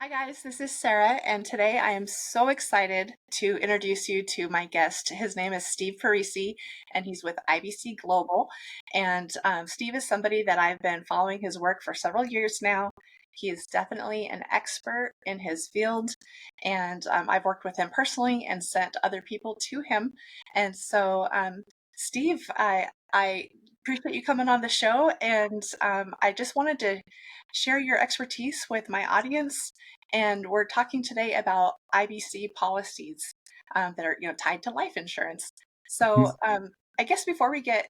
Hi, guys, this is Sarah, and today I am so excited to introduce you to my guest. His name is Steve Parisi, and he's with IBC Global. And Steve is somebody that I've been following his work for several years now. He is definitely an expert in his field, and I've worked with him personally and sent other people to him. And so, Steve, I appreciate you coming on the show, and I just wanted to share your expertise with my audience, and we're talking today about IBC policies that are, tied to life insurance. So, I guess before we get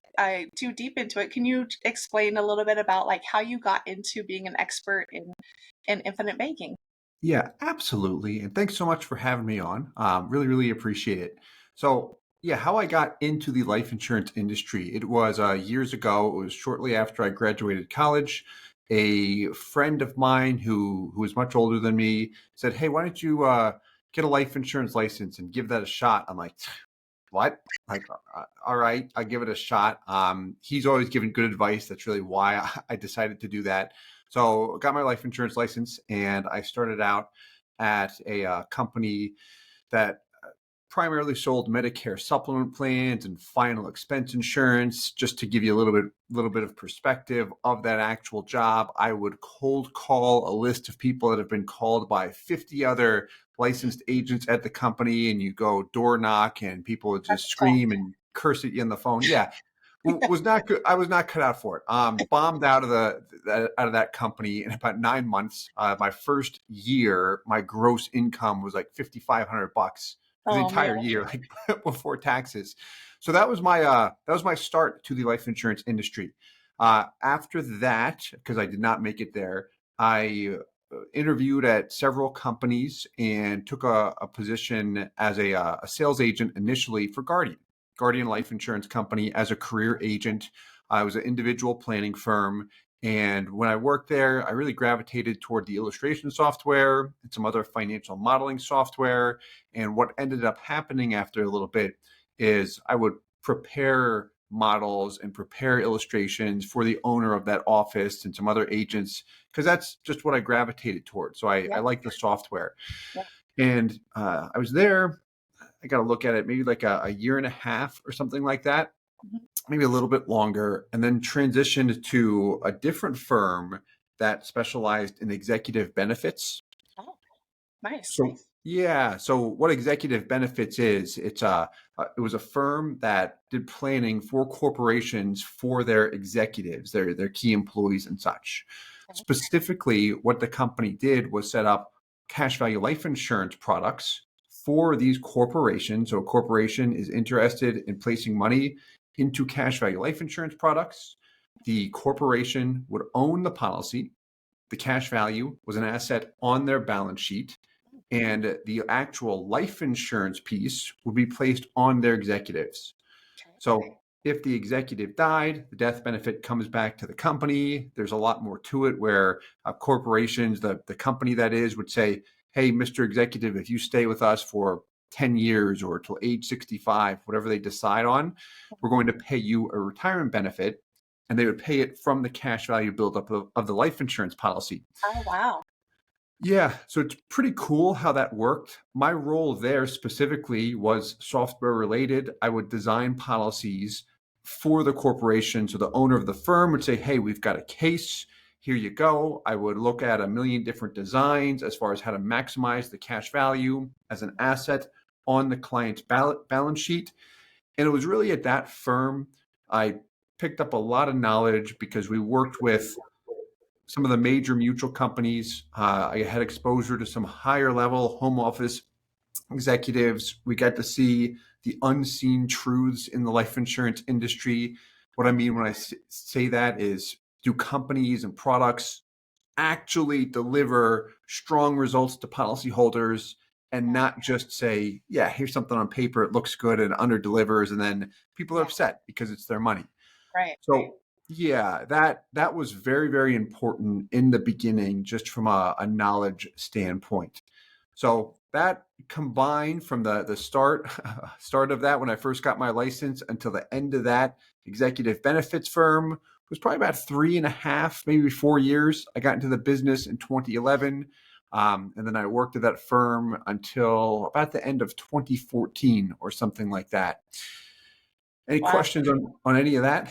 too deep into it, can you explain a little bit about like how you got into being an expert in infinite banking? Yeah, absolutely. And thanks so much for having me on. Really appreciate it. So, yeah, how I got into the life insurance industry, it was years ago. It was shortly after I graduated college. A friend of mine who was much older than me said, "Hey, why don't you get a life insurance license and give that a shot?" I'm like, "What?" Like, all right, I'll give it a shot. He's always given good advice. That's really why I decided to do that. So got my life insurance license, and I started out at a company that primarily sold Medicare supplement plans and final expense insurance. Just to give you a little bit of perspective of that actual job, I would cold call a list of people that have been called by 50 other licensed agents at the company, and you go door knock, and people would just That's tough. scream and curse at you on the phone. Yeah, was not good. I was not cut out for it. Bombed out of that company in about 9 months. My first year, my gross income was like $5,500 for the Oh man. entire year, like before taxes. So that was my start to the life insurance industry. After that, because I did not make it there, I interviewed at several companies and took a position as a sales agent initially for Guardian Life Insurance Company as a career agent. I was an individual planning firm. And when I worked there, I really gravitated toward the illustration software and some other financial modeling software. And what ended up happening after a little bit is I would prepare models and prepare illustrations for the owner of that office and some other agents, because that's just what I gravitated towards. So I Yeah. like the software. Yeah. And I was there, I got to look at it maybe like a year and a half or something like that, Mhm. maybe a little bit longer, and then transitioned to a different firm that specialized in executive benefits. Oh, nice. So yeah, so what executive benefits is, it was a firm that did planning for corporations for their executives, their key employees and such. Okay. Specifically, what the company did was set up cash value life insurance products for these corporations. So a corporation is interested in placing money into cash value life insurance products. The corporation would own the policy. The cash value was an asset on their balance sheet, and the actual life insurance piece would be placed on their executives. Okay. So if the executive died, the death benefit comes back to the company. There's a lot more to it where corporations, the company that is, would say, "Hey, Mr. Executive, if you stay with us for 10 years or till age 65, whatever they decide on, we're going to pay you a retirement benefit." And they would pay it from the cash value buildup of the life insurance policy. Oh wow. Yeah, so it's pretty cool how that worked. My role there specifically was software related. I would design policies for the corporation. So the owner of the firm would say, "Hey, we've got a case. Here you go." I would look at a million different designs as far as how to maximize the cash value as an asset on the client's balance sheet. And it was really at that firm I picked up a lot of knowledge because we worked with some of the major mutual companies. I had exposure to some higher level home office executives. We got to see the unseen truths in the life insurance industry. What I mean when I say that is, do companies and products actually deliver strong results to policyholders and Yeah. not just say, "Yeah, here's something on paper, it looks good," and under delivers, and then people are Yeah. upset because it's their money. Right. Right. So yeah, that was very important in the beginning, just from a knowledge standpoint. So that combined from the start of that when I first got my license until the end of that executive benefits firm was probably about 3.5, maybe 4 years. I got into the business in 2011. And then I worked at that firm until about the end of 2014 or something like that. Any Wow. questions on any of that?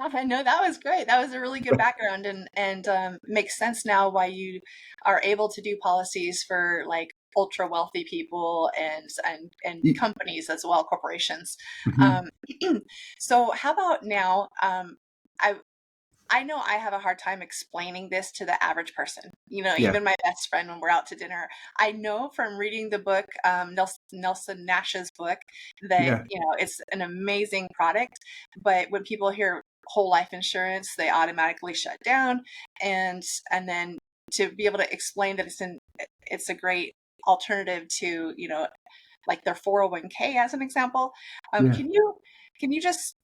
I know that was great. That was a really good background, and makes sense now why you are able to do policies for like ultra wealthy people and companies as well, corporations. Mhm. Um, so how about now? I I know I have a hard time explaining this to the average person. You know, Yeah, even my best friend when we're out to dinner. I know from reading the book, Nelson Nash's book, that yeah, it's an amazing product. But when people hear whole life insurance, they automatically shut down, and then to be able to explain that it's a great alternative to like their 401k as an example. yeah. Can you just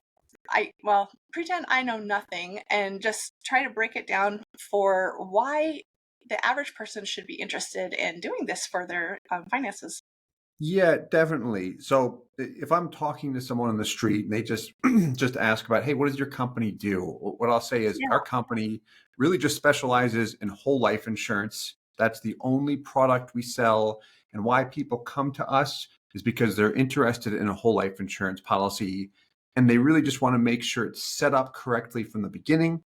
well, pretend I know nothing and just try to break it down for why the average person should be interested in doing this for their finances. Yeah, definitely. So if I'm talking to someone on the street and they just just ask about, hey, what does your company do? What I'll say is Yeah. our company really just specializes in whole life insurance. That's the only product we sell. And why people come to us is because they're interested in a whole life insurance policy. And they really just want to make sure it's set up correctly from the beginning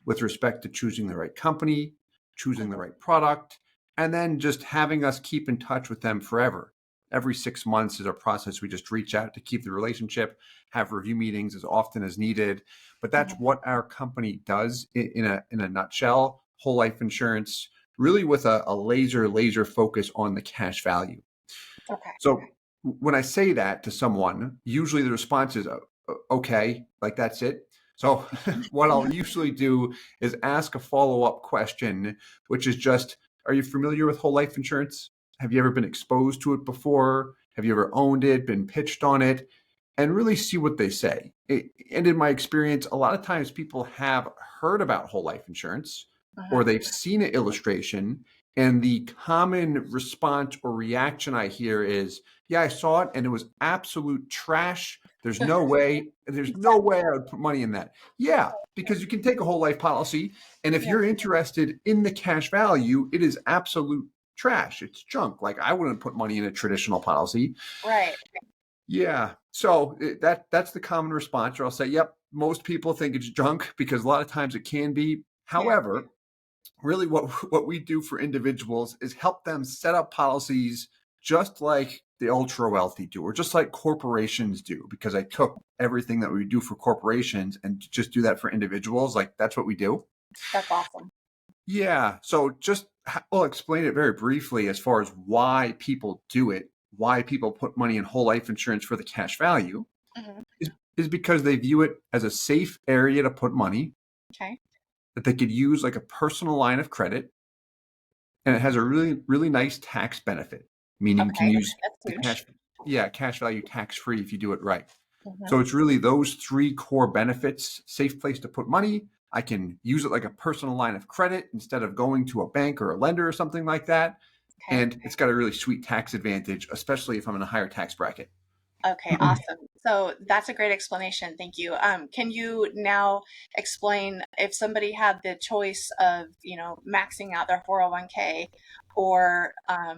with respect to choosing the right company, choosing the Mhm. right product, and then just having us keep in touch with them forever. Every 6 months is a process. We just reach out to keep the relationship, have review meetings as often as needed. But that's Mhm. what our company does in a nutshell. Whole life insurance, really with a laser focus on the cash value. Okay. So when I say that to someone, usually the response is okay, like that's it. So what I'll usually do is ask a follow-up question, which is just, are you familiar with whole life insurance? Have you ever been exposed to it before? Have you ever owned it, been pitched on it? And really see what they say. And in my experience, a lot of times people have heard about whole life insurance or Mhm. they've seen an illustration, and the common response or reaction I hear is, yeah, I saw it and it was absolute trash. There's no way I would put money in that. Yeah, because you can take a whole life policy, and if Yeah. you're interested in the cash value, it is absolute trash. It's junk. Like I wouldn't put money in a traditional policy. Right. Yeah. So that's the common response. Or I'll say, yep, most people think it's junk because a lot of times it can be. Yeah. However, really what we do for individuals is help them set up policies just like the ultra wealthy do, or just like corporations do, because I took everything that we do for corporations and just do that for individuals. Like that's what we do. That's awesome. Yeah. So just I'll explain it very briefly as far as why people do it, why people put money in whole life insurance for the cash value Hmm. is because they view it as a safe area to put money Okay. that they could use like a personal line of credit, and it has a really nice tax benefit, meaning you can Okay. use That's the huge. cash value tax free if you do it right. Hmm. So it's really those three core benefits: safe place to put money. I can use it like a personal line of credit instead of going to a bank or a lender or something like that. Okay. And it's got a really sweet tax advantage, especially if I'm in a higher tax bracket. Okay, awesome. So that's a great explanation. Thank you. Can you now explain if somebody had the choice of, maxing out their 401k or Yeah.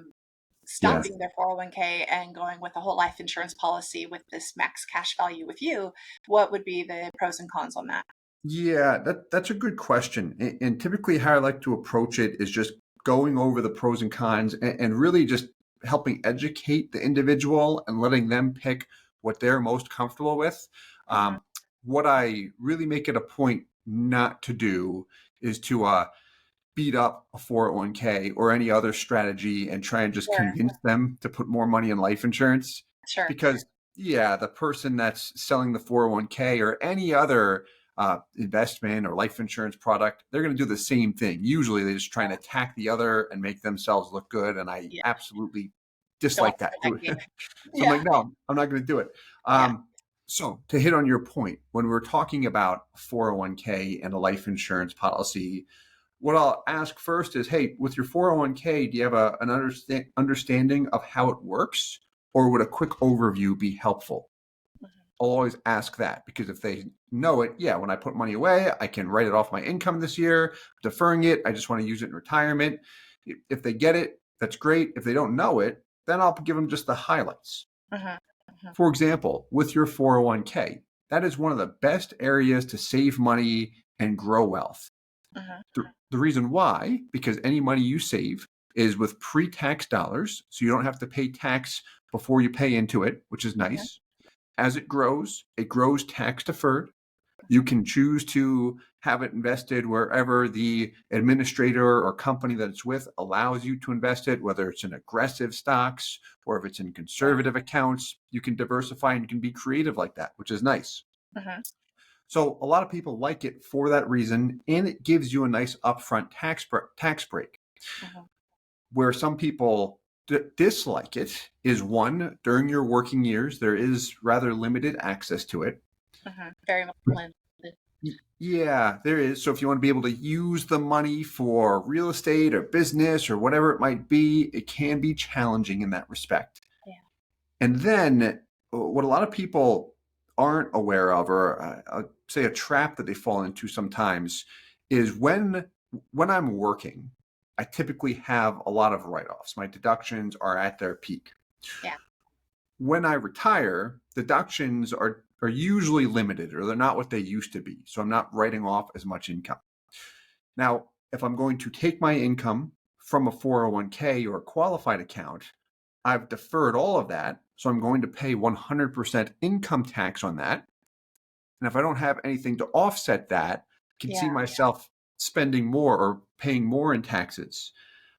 stopping their 401k and going with a whole life insurance policy with this max cash value with you, what would be the pros and cons on that? Yeah, that's a good question. And typically, how I like to approach it is just going over the pros and cons, and really just helping educate the individual and letting them pick what they're most comfortable with. Hmm. Um, what I really make it a point not to do is to beat up a 401k or any other strategy and try and just Sure, convince them to put more money in life insurance. sure. Because, yeah, the person that's selling the 401k or any other investment or life insurance product, they're going to do the same thing. Usually they just try and attack the other and make themselves look good. And I Yeah, absolutely don't want dislike that that. technique. So I'm Yeah, like, no, I'm not going to do it. yeah. So to hit on your point, when we're talking about 401k and a life insurance policy, what I'll ask first is, hey, with your 401k, do you have an understanding of how it works? Or would a quick overview be helpful? Mhm. I'll always ask that because if they know it, yeah, when I put money away, I can write it off my income this year, deferring it. I just want to use it in retirement. If they get it, that's great. If they don't know it, then I'll give them just the highlights. Mhm. Mhm. For example, with your 401k, that is one of the best areas to save money and grow wealth. Mhm. The reason why, because any money you save is with pre-tax dollars, so you don't have to pay tax before you pay into it, which is Mhm. nice. As it grows tax deferred. You can choose to have it invested wherever the administrator or company that it's with allows you to invest it, whether it's in aggressive stocks or if it's in Yeah. conservative accounts. You can diversify and you can be creative like that, which is nice. Mhm. So a lot of people like it for that reason, and it gives you a nice upfront tax break. Mhm. Where some people dislike it is one, during your working years, there is rather limited access to it. Mhm. Very much limited. Yeah, there is. So if you want to be able to use the money for real estate or business or whatever it might be, it can be challenging in that respect. Yeah. And then what a lot of people aren't aware of, or I'll say a trap that they fall into sometimes, is when I'm working, I typically have a lot of write-offs. My deductions are at their peak. Yeah. When I retire, deductions are usually limited or they're not what they used to be. So I'm not writing off as much income. Now, if I'm going to take my income from a 401k or a qualified account, I've deferred all of that. So I'm going to pay 100% income tax on that. And if I don't have anything to offset that, I can see Yeah. myself spending more or paying more in taxes.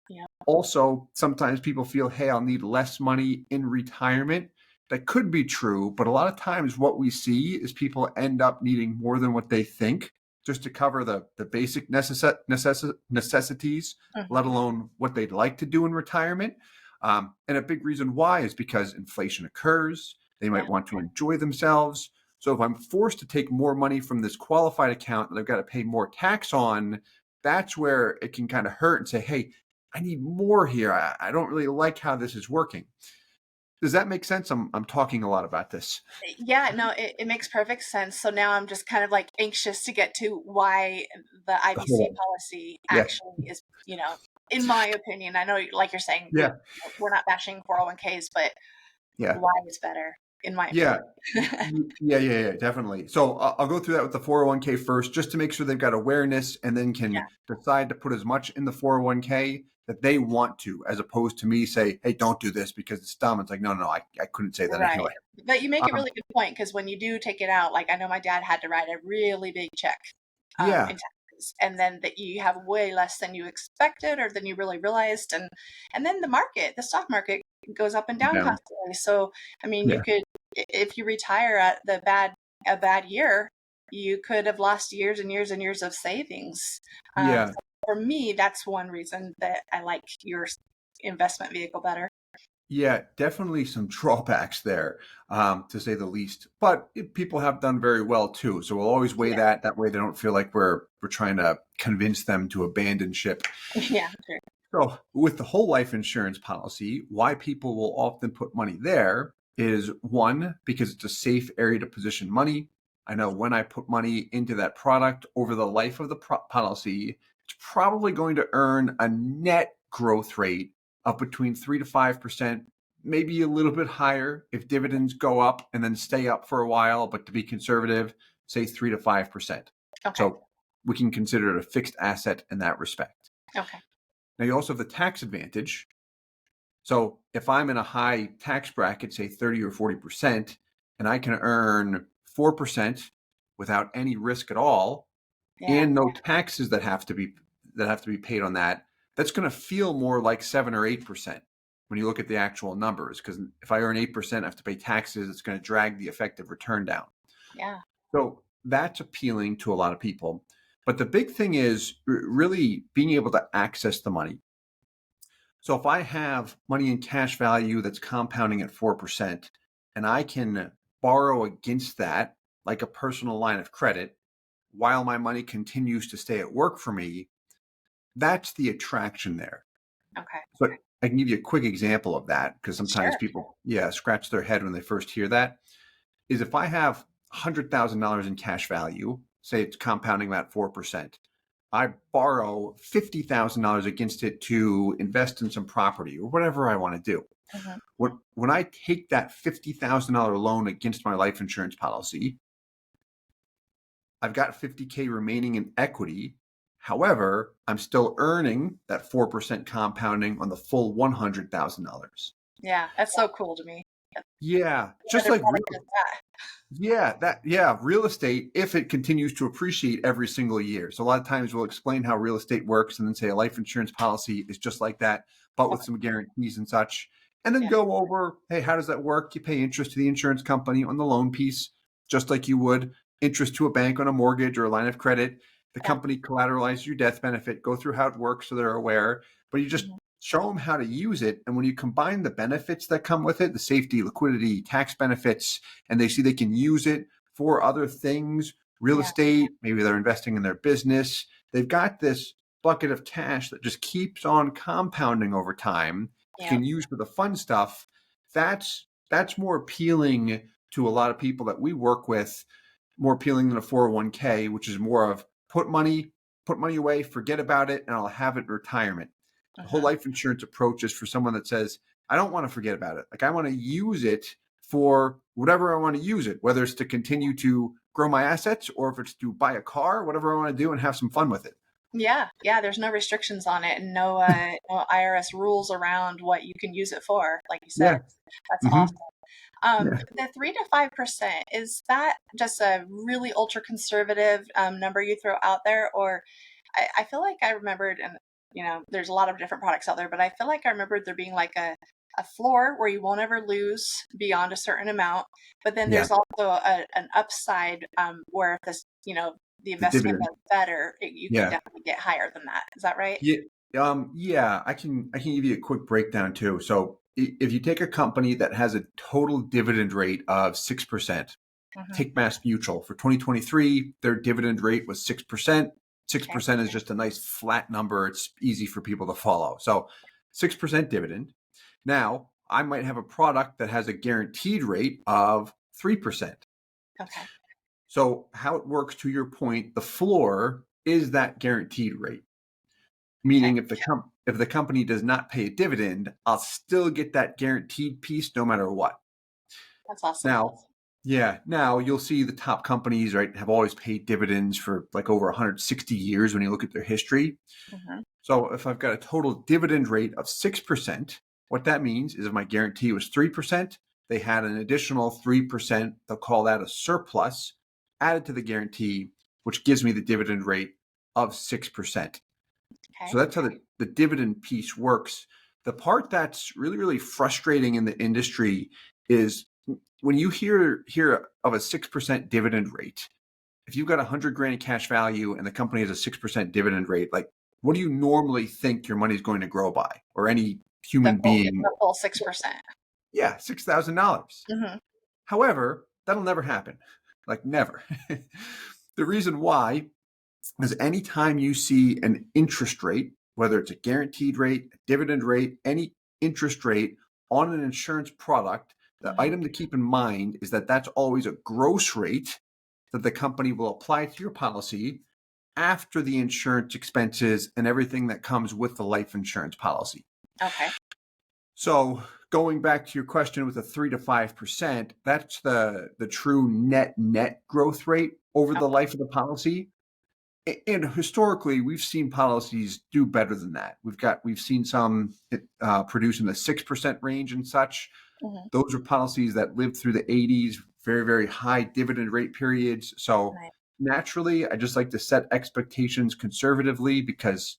Yeah. Also, sometimes people feel, hey, I'll need less money in retirement. That could be true, but a lot of times what we see is people end up needing more than what they think just to cover the basic necessities, let Mhm. alone what they'd like to do in retirement. And a big reason why is because inflation occurs. They might Yeah. want to enjoy themselves. So if I'm forced to take more money from this qualified account that I've got to pay more tax on, that's where it can kind of hurt and say, hey, I need more here. I don't really like how this is working. Does that make sense? I'm talking a lot about this. Yeah, no, it makes perfect sense. So now I'm just kind of like anxious to get to why the Hold IBC on. policy Yeah. actually is, in my opinion, I know, like you're saying, Yeah. we're not bashing 401ks, but Yeah. why is better, in my Yeah. opinion. Yeah, definitely. So I'll go through that with the 401k first, just to make sure they've got awareness and then Yeah, can decide to put as much in the 401k that they want to, as opposed to me say, hey, don't do this because it's dumb. It's like, no, I couldn't say that right. anyway. But you make a Um, really good point because when you do take it out, like I know my dad had to write a really big check yeah. in taxes, and then that you have way less than you expected or than you really realized, and then the stock market goes up and down Down. constantly. So I mean, you Yeah. could if you retire at a bad year, you could have lost years and years and years of savings. Yeah. So for me, that's one reason that I like your investment vehicle better. Yeah, definitely some drawbacks there, to say the least. But people have done very well too, so we'll always weigh Yeah, that. That way, they don't feel like we're trying to convince them to abandon ship. yeah, sure. So, with the whole life insurance policy, why people will often put money there is one, because it's a safe area to position money. I know when I put money into that product over the life of the policy, it's probably going to earn a net growth rate of between 3 to 5%, maybe a little bit higher if dividends go up and then stay up for a while, but to be conservative, say 3 to 5%. Okay, So, we can consider it a fixed asset in that respect. okay, Now, you also have the tax advantage. So if I'm in a high tax bracket, say 30 or 40%, and I can earn 4% without any risk at all, yeah, and no taxes that have to be paid on that, that's going to feel more like 7 or 8% when you look at the actual numbers. Because if I earn 8%, I have to pay taxes, it's going to drag the effective return down. yeah, So that's appealing to a lot of people. But the big thing is really being able to access the money. So if I have money in cash value that's compounding at 4%, and I can borrow against that like a personal line of credit while my money continues to stay at work for me, that's the attraction there. okay, So I can give you a quick example of that because sometimes sure, people, yeah, scratch their head when they first hear that. Is if I have $100,000 in cash value, say it's compounding about 4%, I borrow $50,000 against it to invest in some property or whatever I want to do. Hmm. When I take that $50,000 loan against my life insurance policy, I've got 50K remaining in equity. However, I'm still earning that 4% compounding on the full $100,000. Yeah, that's so cool to me. Yeah, What just better like product real. is that? Real estate, if it continues to appreciate every single year. So a lot of times we'll explain how real estate works and then say a life insurance policy is just like that, but with Okay. some guarantees and such. And then Yeah. go over, hey, how does that work? You pay interest to the insurance company on the loan piece, just like you would interest to a bank on a mortgage or a line of credit. The Yeah. company collateralizes your death benefit, go through how it works so they're aware, but you just Hmm. show them how to use it. And when you combine the benefits that come with it, the safety, liquidity, tax benefits, and they see they can use it for other things, real Yeah. estate, maybe they're investing in their business. They've got this bucket of cash that just keeps on compounding over time. You Yeah. can use for the fun stuff. That's more appealing to a lot of people that we work with, more appealing than a 401k, which is more of put money away, forget about it, and I'll have it in retirement. The whole Hmm. life insurance approach is for someone that says, I don't want to forget about it. Like I want to use it for whatever I want to use it, whether it's to continue to grow my assets or if it's to buy a car, whatever I want to do and have some fun with it. Yeah. Yeah. There's no restrictions on it, and no IRS rules around what you can use it for. Like you said, Yeah. that's Hmm. awesome. Yeah. The 3 to 5%, is that just a really ultra conservative number you throw out there, or I feel like I remembered, and there's a lot of different products out there, but I feel like I remembered there being like a floor where you won't ever lose beyond a certain amount, but then Yeah. there's also an upside where if the The investment dividend. does better, you can Yeah. definitely get higher than that. Is that right? Yeah. Yeah, I can give you a quick breakdown too. So if you take a company that has a total dividend rate of 6%, Hmm. take Mass Mutual for 2023, their dividend rate was 6%. Okay. 6% is just a nice flat number. It's easy for people to follow. So 6% dividend. Now, I might have a product that has a guaranteed rate of 3%. Okay. So, how it works to your point, the floor is that guaranteed rate, Okay. meaning if the company does not pay a dividend, I'll still get that guaranteed piece no matter what. That's awesome. Now, yeah, now you'll see the top companies, right, have always paid dividends for like over 160 years when you look at their history. Hmm. So if I've got a total dividend rate of 6%, what that means is if my guarantee was 3%, they had an additional 3%, they'll call that a surplus, added to the guarantee, which gives me the dividend rate of 6%. So Okay. that's how the dividend piece works. The part that's really, really frustrating in the industry is when you hear of a 6% dividend rate, if you've got 100 grand in cash value and the company has a 6% dividend rate, like what do you normally think your money is going to grow by, or any The human full being? the full 6%. Yeah, $6,000. Hmm. However, that'll never happen. Like never. The reason why is anytime you see an interest rate, whether it's a guaranteed rate, a dividend rate, any interest rate on an insurance product, the Hmm. item to keep in mind is that that's always a gross rate that the company will apply to your policy after the insurance expenses and everything that comes with the life insurance policy. Okay. So going back to your question with a 3 to 5%, that's the true net growth rate over the Okay. life of the policy. And historically, we've seen policies do better than that. We've seen some produce in the 6% range and such. Hmm. Those are policies that lived through the 80s, very, very high dividend rate periods. So Right. naturally, I just like to set expectations conservatively because,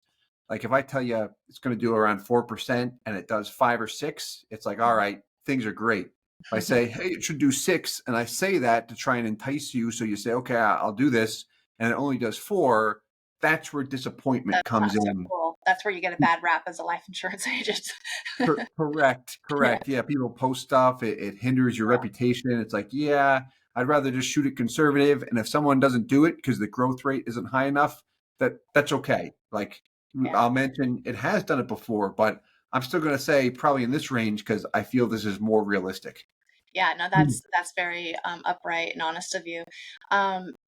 like, if I tell you it's going to do around 4% and it does 5 or 6, it's like, all right, things are great. If I say, hey, it should do 6, and I say that to try and entice you, so you say, okay, I'll do this, and it only does 4, that's where disappointment That's not comes so in. cool. That's where you get a bad rap as a life insurance agent. Correct, Yeah. correct. Yeah, people post stuff. It hinders your reputation. It's like, yeah, I'd rather just shoot it conservative. And if someone doesn't do it because the growth rate isn't high enough, that's okay. Like Yeah. I'll mention it has done it before, but I'm still going to say probably in this range because I feel this is more realistic. Yeah. No, Hmm. that's very upright and honest of you.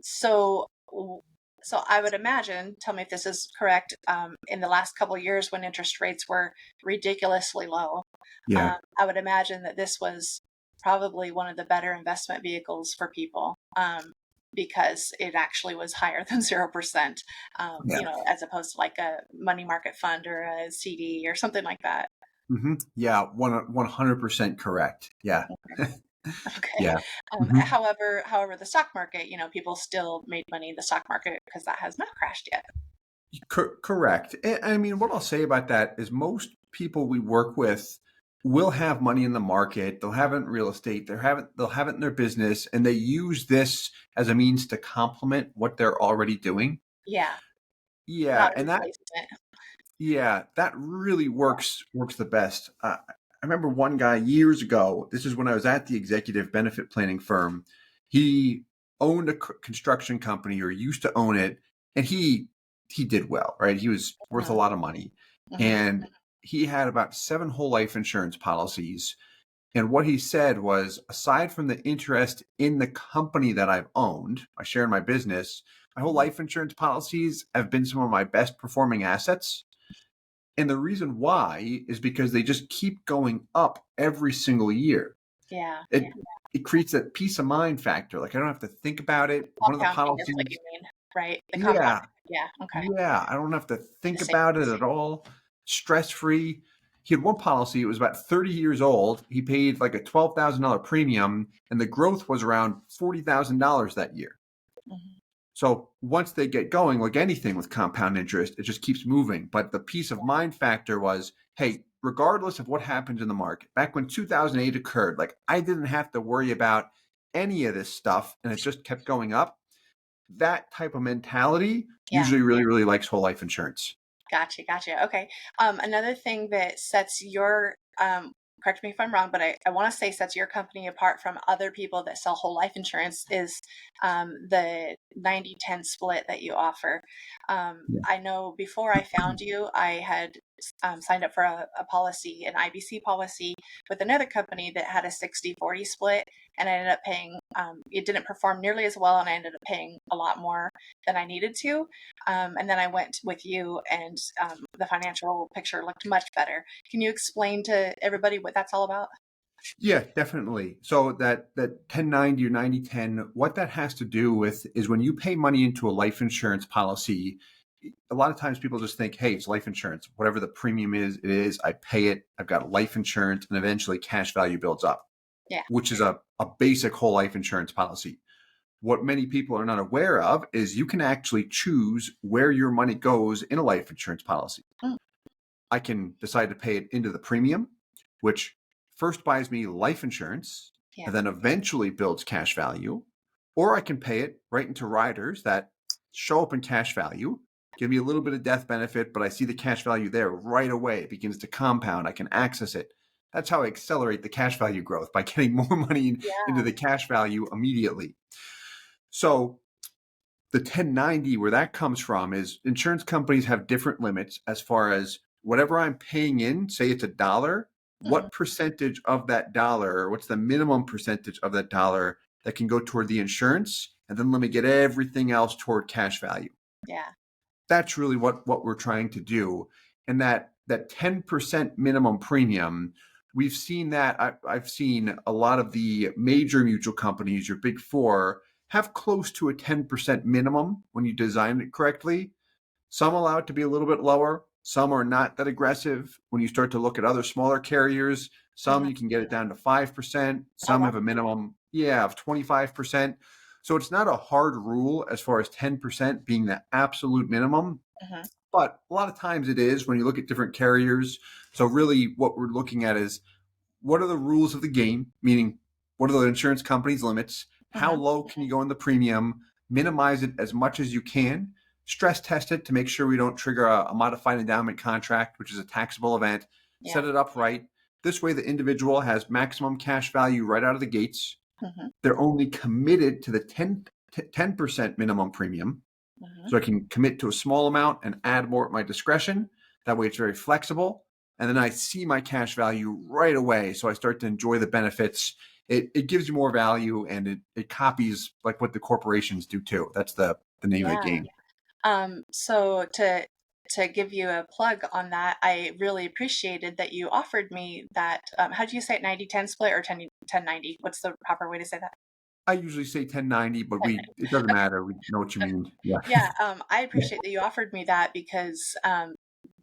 So So I would imagine, tell me if this is correct, in the last couple of years when interest rates were ridiculously low, Yeah. I would imagine that this was probably one of the better investment vehicles for people, because it actually was higher than 0%, Yeah. as opposed to like a money market fund or a CD or something like that. Yeah. 100% correct. Yeah. Okay. Yeah. hmm However, the stock market, people still made money in the stock market because that has not crashed yet. Correct. I mean, what I'll say about that is most people we work with will have money in the market. They'll have it in real estate. They'll have it in their business, and they use this as a means to complement what they're already doing. Yeah, Yeah, not a and that replacement. yeah, that really works the best. I remember one guy years ago. This is when I was at the executive benefit planning firm. He owned a construction company or used to own it, and he did well, right? He was worth a Mhm, lot of money, mhm. and he had about 7 whole life insurance policies. And what he said was, aside from the interest in the company that I've owned, I share in my business, my whole Mhm. life insurance policies have been some of my best performing assets. And the reason why is because they just keep going up every single year. Yeah. It creates that peace of mind factor. Like I don't have to think about it. One of the Compounding is what you policies, mean, right? The yeah, compounding. Yeah, okay. yeah, I don't have to The think about it savings. at all. Stress free. He had one policy, it was about 30 years old. He paid like a $12,000 premium, and the growth was around $40,000 that year. Mhm. So once they get going, like anything with compound interest, it just keeps moving. But the peace of mind factor was, hey, regardless of what happens in the market, back when 2008 occurred, like I didn't have to worry about any of this stuff and it just kept going up. That type of mentality Yeah. usually really, really likes whole life insurance. Gotcha. Okay. Another thing that sets correct me if I'm wrong, but I want to say sets your company apart from other people that sell whole life insurance is the 90-10 split that you offer. Yeah. I know before I found you, I had signed up for a policy, an IBC policy with another company that had a 60-40 split. And I ended up paying, it didn't perform nearly as well. And I ended up paying a lot more than I needed to. And then I went with you, and the financial picture looked much better. Can you explain to everybody what that's all about? Yeah, definitely. So that 1090 or 90-10, what that has to do with is when you pay money into a life insurance policy, a lot of times people just think, hey, it's life insurance. Whatever the premium is, it is. I pay it. I've got life insurance, and eventually cash value builds up, Yeah. which is a basic whole life insurance policy. What many people are not aware of is you can actually choose where your money goes in a life insurance policy. Mm, I can decide to pay it into the premium, which first buys me life insurance yeah. and then eventually builds cash value. Or I can pay it right into riders that show up in cash value, give me a little bit of death benefit, but I see the cash value there right away. It begins to compound. I can access it. That's how I accelerate the cash value growth by getting more money into Yeah. the cash value immediately. So the 1090, where that comes from is insurance companies have different limits as far as whatever I'm paying in, say it's $1, Mhm. what percentage of that dollar, or what's the minimum percentage of that dollar that can go toward the insurance? And then let me get everything else toward cash value. Yeah. That's really what we're trying to do. And that 10% minimum premium, we've seen that. I've seen a lot of the major mutual companies, your big four, have close to a 10% minimum when you design it correctly. Some allow it to be a little bit lower. Some are not that aggressive. When you start to look at other smaller carriers, some Mhm. you can get it down to 5%. Oh, Some wow. have a minimum, yeah, of 25%. So it's not a hard rule as far as 10% being the absolute minimum, Mhm. but a lot of times it is when you look at different carriers. So really what we're looking at is what are the rules of the game, meaning what are the insurance companies' limits? How Mhm. low can you go in the premium? Minimize it as much as you can. Stress test it to make sure we don't trigger a modified endowment contract, which is a taxable event. Yeah. Set it up right. This way, the individual has maximum cash value right out of the gates. Mhm. They're only committed to the 10% minimum premium. Mhm. So I can commit to a small amount and add more at my discretion. That way it's very flexible. And then I see my cash value right away. So I start to enjoy the benefits. It gives you more value and it copies like what the corporations do too. That's the name of the Yeah. game. So to give you a plug on that, I really appreciated that you offered me that. How do you say it? 90-10 split or 10-90? What's the proper way to say that? I usually say 1090, but 10-90. it doesn't Okay. matter. We know what you mean. Yeah. Yeah, I appreciate that you offered me that because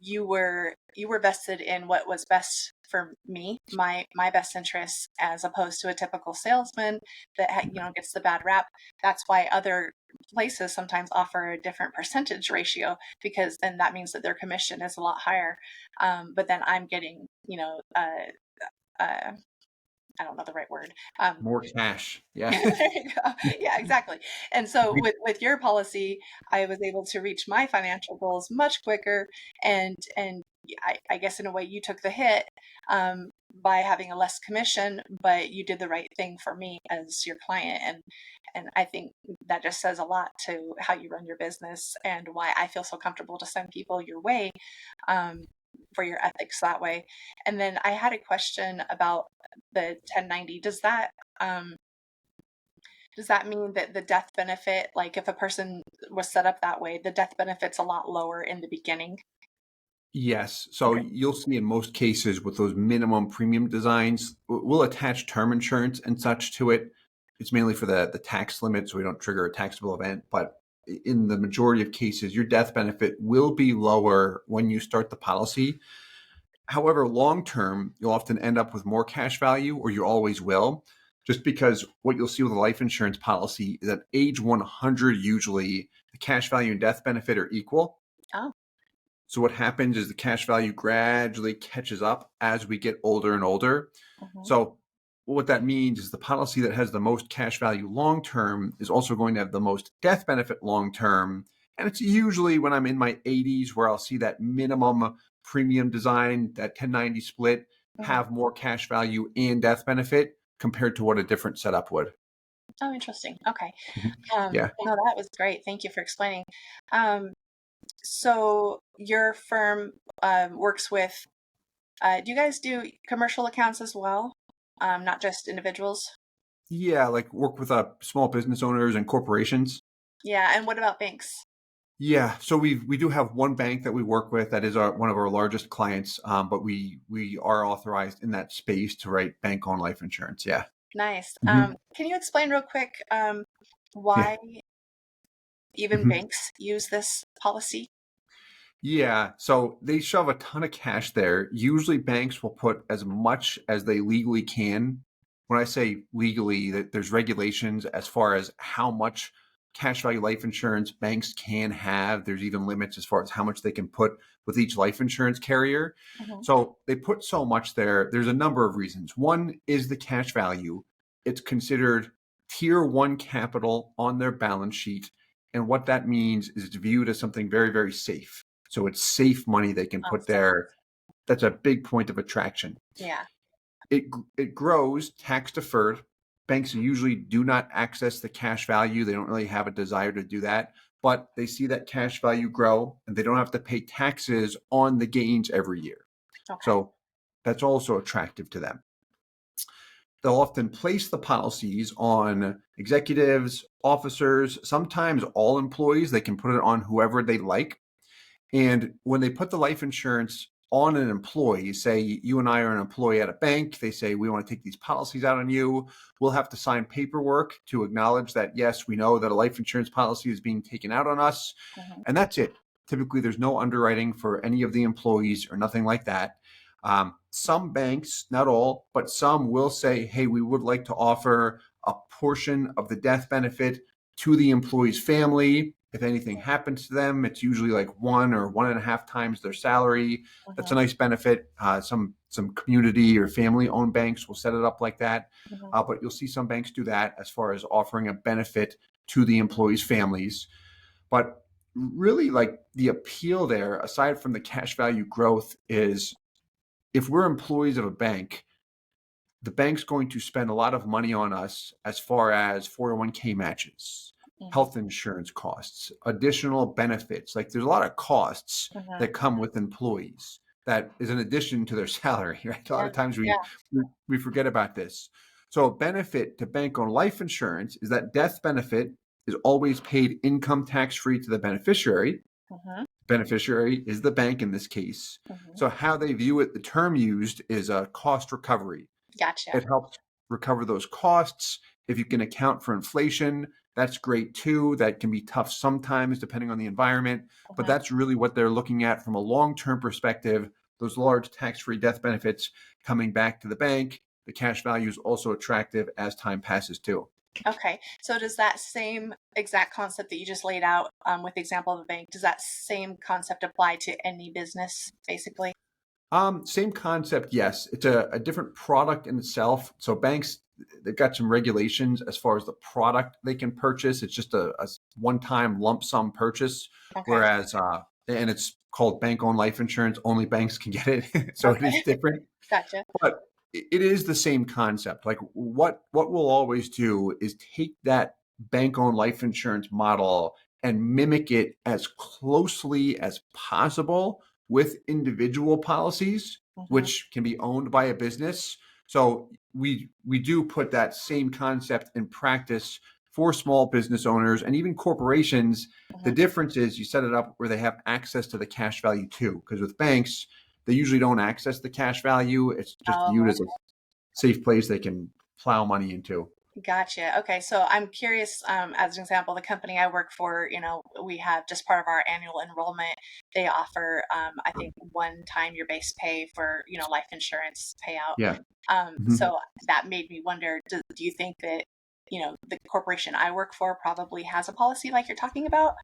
you were vested in what was best for me, my best interests, as opposed to a typical salesman that gets the bad rap. That's why other places sometimes offer a different percentage ratio because then that means that their commission is a lot higher. But then I'm getting uh, I don't know the right word. More cash. Yeah. There you go. Yeah, exactly. And so with your policy, I was able to reach my financial goals much quicker, and I guess in a way you took the hit by having a less commission, but you did the right thing for me as your client, and I think that just says a lot to how you run your business and why I feel so comfortable to send people your way um, for your ethics that way. And then I had a question about the 1090. Um, does that mean that the death benefit, like if a person was set up that way, the death benefit's a lot lower in the beginning? Yes. So Okay. you'll see in most cases with those minimum premium designs, we'll attach term insurance and such to it. It's mainly for the tax limit, so we don't trigger a taxable event. But in the majority of cases, your death benefit will be lower when you start the policy. However, long term, you'll often end up with more cash value, or you always will, just because what you'll see with a life insurance policy is at age 100, usually the cash value and death benefit are equal. Oh. So what happens is the cash value gradually catches up as we get older and older. Hmm. So what that means is the policy that has the most cash value long term is also going to have the most death benefit long term. And it's usually when I'm in my 80s where I'll see that minimum premium design, that 1090 split, Hmm. have more cash value and death benefit compared to what a different setup would. Oh, interesting. Okay. Mhm. Yeah. No, that was great. Thank you for explaining. Um, so your firm works with, do you guys do commercial accounts as well? Not just individuals? Yeah, like work with small business owners and corporations. Yeah. And what about banks? Yeah, so we do have one bank that we work with that is one of our largest clients, but we are authorized in that space to write bank owned life insurance. Yeah. Nice. Hmm. Can you explain real quick Yeah. why even Hmm. banks use this policy? Yeah, so they shove a ton of cash there. Usually banks will put as much as they legally can. When I say legally, that there's regulations as far as how much cash value life insurance banks can have. There's even limits as far as how much they can put with each life insurance carrier. Hmm. So they put so much there. There's a number of reasons. One is the cash value. It's considered tier one capital on their balance sheet. And what that means is it's viewed as something very, very safe. So it's safe money they can Oh, put safe. there. That's a big point of attraction. Yeah. It grows tax deferred. Banks usually do not access the cash value. They don't really have a desire to do that, but they see that cash value grow and they don't have to pay taxes on the gains every year. Okay. So that's also attractive to them. They'll often place the policies on executives, officers, sometimes all employees. They can put it on whoever they like. And when they put the life insurance on an employee, say you and I are an employee at a bank, they say, we want to take these policies out on you. We'll have to sign paperwork to acknowledge that, yes, we know that a life insurance policy is being taken out on us. Hmm. And that's it. Typically, there's no underwriting for any of the employees or nothing like that. Some banks, not all, but some will say, hey, we would like to offer a portion of the death benefit to the employee's family. If anything happens to them, it's usually like 1 or 1.5 times their salary. That's Hmm. a nice benefit. Some community or family-owned banks will set it up like that, Hmm. but you'll see some banks do that as far as offering a benefit to the employees' families. But really, like the appeal there, aside from the cash value growth, is if we're employees of a bank, the bank's going to spend a lot of money on us as far as 401k matches, Hmm. health insurance costs, additional benefits. Like there's a lot of costs Hmm. that come with employees that is in addition to their salary, right? A lot Yeah. of times Yeah. we forget about this. So a benefit to bank owned life insurance is that death benefit is always paid income tax free to the beneficiary. Hmm. Beneficiary is the bank in this case. Hmm. So how they view it, the term used is a cost recovery. Gotcha. It helps recover those costs. If you can account for inflation, that's great too. That can be tough sometimes depending on the environment, but Hmm. that's really what they're looking at from a long-term perspective. Those large tax-free death benefits coming back to the bank. The cash value is also attractive as time passes too. Okay. So does that same exact concept that you just laid out with the example of a bank, does that same concept apply to any business, basically? Same concept, yes. It's a different product in itself. So banks, they've got some regulations as far as the product they can purchase. It's just a one-time lump sum purchase, Okay. whereas and it's called bank-owned life insurance. Only banks can get it, so it is Okay. different. Gotcha. But it is the same concept. Like what we'll always do is take that bank-owned life insurance model and mimic it as closely as possible with individual policies, Hmm. which can be owned by a business. So we do put that same concept in practice for small business owners and even corporations. The Hmm. difference is you set it up where they have access to the cash value too, because with banks, they usually don't access the cash value. It's just viewed Oh, as a safe place they can plow money into. gotcha. Okay, so I'm curious, as an example, the company I work for, we have just part of our annual enrollment. They offer, I think, one time your base pay for, life insurance payout. Yeah. Mhm. So that made me wonder, do you think that, the corporation I work for probably has a policy like you're talking about?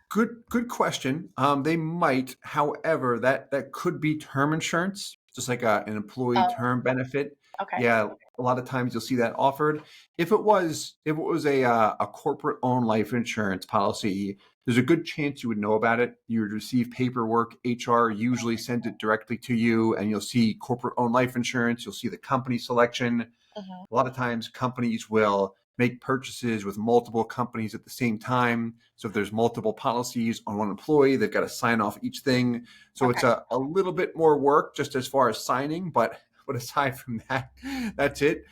Good question. They might, however, that could be term insurance, just like an employee Oh, term benefit. okay. Yeah, a lot of times you'll see that offered. If it was a corporate owned life insurance policy, there's a good chance you would know about it. You would receive paperwork. HR usually sends it directly to you, and you'll see corporate owned life insurance. You'll see the company selection. Hmm. A lot of times companies will make purchases with multiple companies at the same time. So if there's multiple policies on one employee, they've got to sign off each thing. So it's Okay. a little bit more work just as far as signing, but aside from that, that's it.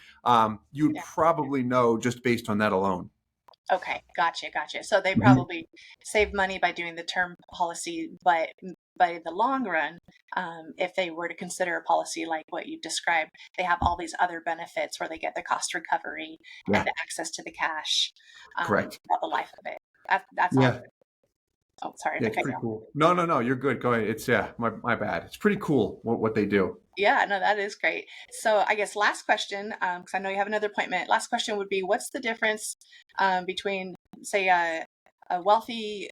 You would Yeah. probably know just based on that alone. Okay, gotcha, gotcha. So they Mhm. probably save money by doing the term policy, but in the long run, if they were to consider a policy like what you've described, they have all these other benefits where they get the cost recovery and Yeah, the access to the cash correct. throughout the life of it. That's awesome. Yeah, Oh, sorry yeah, to it's cut you pretty off. cool. No, no, no, you're good. Go ahead. It's my bad. It's pretty cool what they do. Yeah, no, that is great. So I guess last question, because I know you have another appointment. Last question would be, what's the difference between, say, a wealthy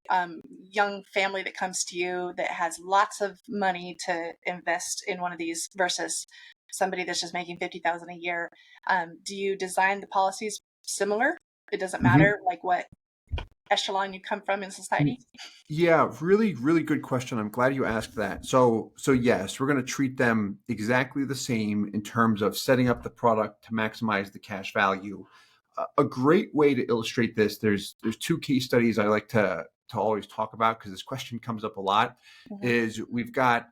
young family that comes to you that has lots of money to invest in one of these versus somebody that's just making 50,000 a year? Do you design the policies similar? It doesn't matter like what echelon you come from in society. Yeah, really, really good question. I'm glad you asked that. So yes, we're going to treat them exactly the same in terms of setting up the product to maximize the cash value. A great way to illustrate this, there's two case studies I like to always talk about because this question comes up a lot. Hmm. Is we've got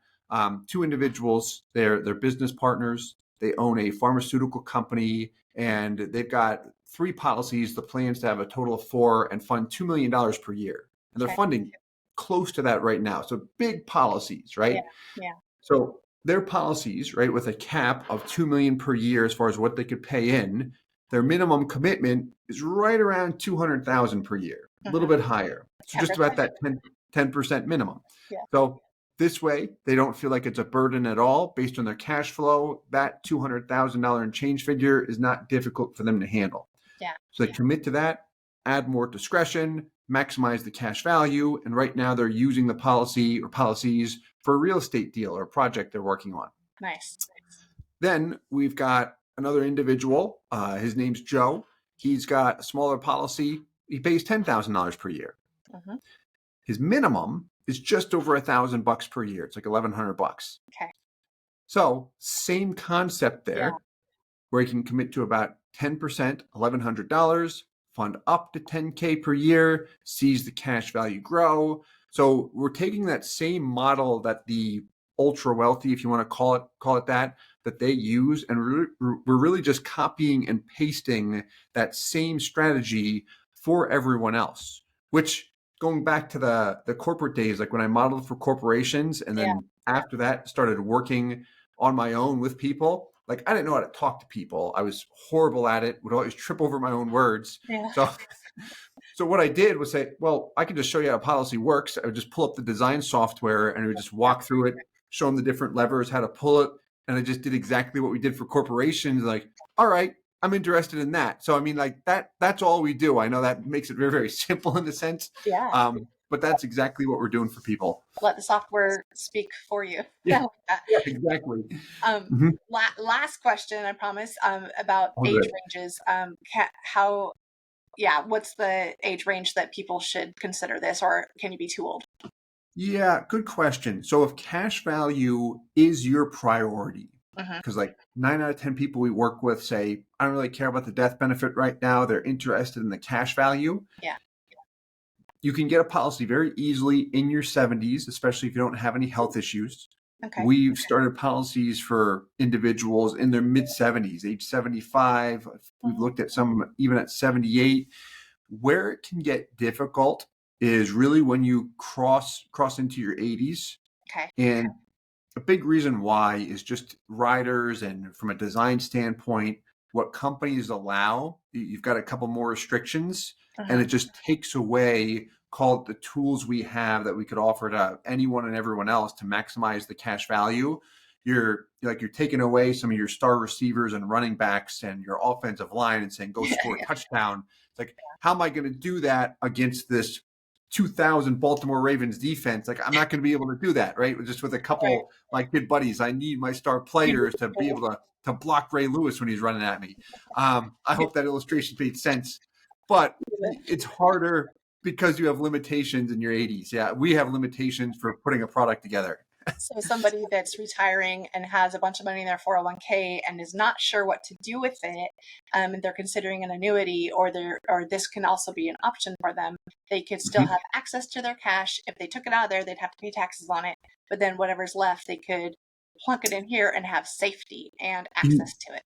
two individuals, they're business partners. They own a pharmaceutical company, and they've got three policies. The plan's to have a total of four and fund $2 million per year, and they're Okay. funding close to that right now. So big policies, Yeah. right? Yeah. So their policies, right, with a cap of 2 million per year as far as what they could pay in, their minimum commitment is right around 200,000 per year, a little Hmm. bit higher. So just 10%. about that 10% minimum. Yeah. So this way, they don't feel like it's a burden at all based on their cash flow. That $200,000 and change figure is not difficult for them to handle. Yeah. So they commit to that, add more discretion, maximize the cash value, and right now they're using the policy or policies for a real estate deal or project they're working on. Nice. Then we've got another individual. His name's Joe. He's got a smaller policy. He pays $10,000 per year. Hmm. His minimum is just over $1,000 per year. It's like 1,100 bucks. Okay. So same concept Yeah. there, where he can commit to about 10%, $1,100, fund up to 10K per year, sees the cash value grow. So we're taking that same model that the ultra wealthy, if you want to call it that they use, and we're really just copying and pasting that same strategy for everyone else, which going back to the corporate days, like when I modeled for corporations and Yeah. then after that started working on my own with people, like I didn't know how to talk to people. I was horrible at it, would always trip over my own words. Yeah. So what I did was say, well, I can just show you how policy works. I would just pull up the design software and we would just walk through it, show them the different levers, how to pull it. And I just did exactly what we did for corporations. Like, all right, I'm interested in that. So, I mean, like that's all we do. I know that makes it very, very simple in a sense. Yeah. But that's exactly what we're doing for people. Let the software speak for you. Yeah, I like that. yeah, exactly. Um, Mhm. last question, I promise, about All age good. ranges. What's the age range that people should consider this, or can you be too old? Yeah, good question. So if cash value is your priority, Hmm. because like 9 out of 10 people we work with say, I don't really care about the death benefit right now. They're interested in the cash value. Yeah. You can get a policy very easily in your 70s, especially if you don't have any health issues. Okay. We've started policies for individuals in their mid 70s, age 75. We've Mhm. looked at some even at 78. Where it can get difficult is really when you cross into your 80s. Okay. And a big reason why is just riders and from a design standpoint, what companies allow, you've got a couple more restrictions and Hmm. it just takes away, call it the tools we have that we could offer to anyone and everyone else to maximize the cash value. You're taking away some of your star receivers and running backs and your offensive line and saying, go Yeah. score a touchdown. It's like, how am I going to do that against this 2000 Baltimore Ravens defense? Like, I'm not going to be able to do that, right? Just with a Right. couple my good buddies. I need my star players to be able to block Ray Lewis when he's running at me. I hope that illustration made sense, but it's harder because you have limitations in your 80s. Yeah, we have limitations for putting a product together. So somebody that's retiring and has a bunch of money in their 401k and is not sure what to do with it, and they're considering an annuity, or this can also be an option for them. They could still Mhm. have access to their cash. If they took it out of there, they'd have to pay taxes on it. But then whatever's left, they could plunk it in here and have safety and access to it.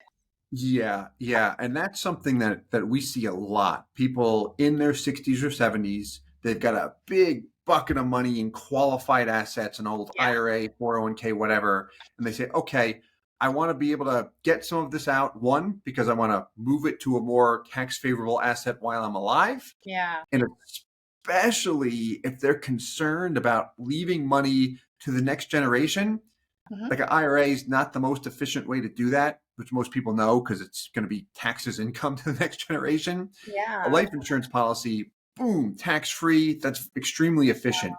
Yeah, yeah, and that's something that we see a lot. People in their 60s or 70s, they've got a big bucket of money in qualified assets, an old Yeah. IRA, 401k, whatever, and they say, "Okay, I want to be able to get some of this out, one, because I want to move it to a more tax favorable asset while I'm alive, Yeah. and especially if they're concerned about leaving money to the next generation, Hmm. like an IRA is not the most efficient way to do that, which most people know because it's going to be taxes income to the next generation. A Yeah. life insurance policy, boom, tax free. That's extremely efficient.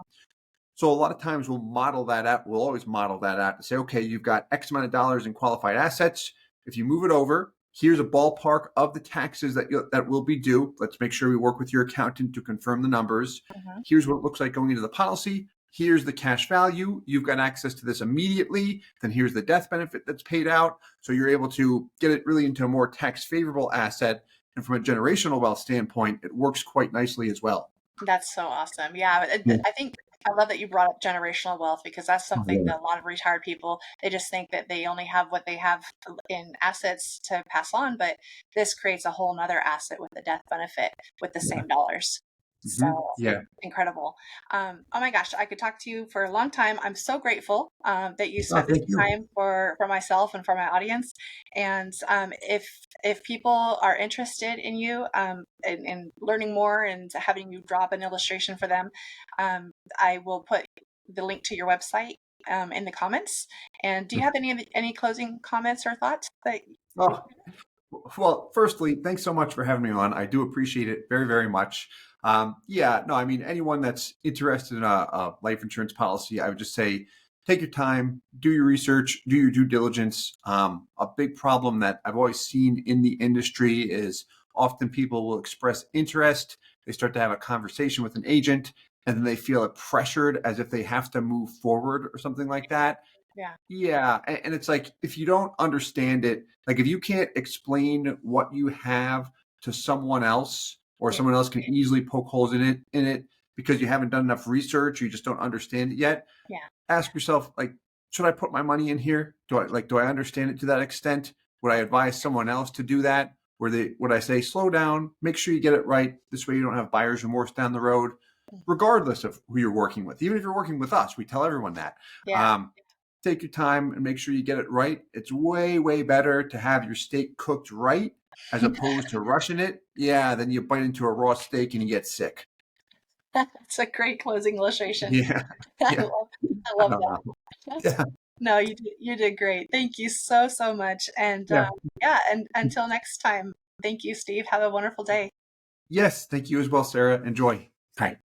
So a lot of times we'll model that out. We'll always model that out to say, okay, you've got X amount of dollars in qualified assets. If you move it over, here's a ballpark of the taxes that will be due. Let's make sure we work with your accountant to confirm the numbers. Hmm. Here's what it looks like going into the policy. Here's the cash value. You've got access to this immediately. Then here's the death benefit that's paid out. So you're able to get it really into a more tax favorable asset. And from a generational wealth standpoint, it works quite nicely as well. That's so awesome. Yeah, Yeah. I think I love that you brought up generational wealth, because that's Oh, something yeah. that a lot of retired people, they just think that they only have what they have in assets to pass on, but this creates a whole nother asset with the death benefit with the Yeah. same dollars. So Yeah. incredible. Oh my gosh, I could talk to you for a long time. I'm so grateful that you Oh, spent thank some you. time for myself and for my audience. And if people are interested in you, in learning more and having you drop an illustration for them, I will put the link to your website in the comments. And do you have any closing comments or thoughts that you? Oh, well, firstly, thanks so much for having me on. I do appreciate it very, very much. Yeah, no, I mean, anyone that's interested in a life insurance policy, I would just say take your time, do your research, do your due diligence. A big problem that I've always seen in the industry is often people will express interest. They start to have a conversation with an agent, and then they feel pressured as if they have to move forward or something like that. Yeah, Yeah, and it's like if you don't understand it, like if you can't explain what you have to someone else, or yeah, someone else can easily poke holes in it because you haven't done enough research, you just don't understand it yet. yeah, Ask yourself, like, should I put my money in here? Do I understand it to that extent? Would I advise someone else to do that? what I say, slow down, make sure you get it right. This way you don't have buyer's remorse down the road, regardless of who you're working with. Even if you're working with us, we tell everyone that. Yeah. Take your time and make sure you get it right. It's way, way better to have your steak cooked right as opposed to rushing it. Yeah, then you bite into a raw steak and you get sick. That's a great closing illustration. Yeah, I yeah. love, I I love don't that. know. Yeah, No, you did great. Thank you so, so much. And yeah. yeah, and until next time, thank you, Steve. Have a wonderful day. Yes, thank you as well, Sarah. Enjoy. All right.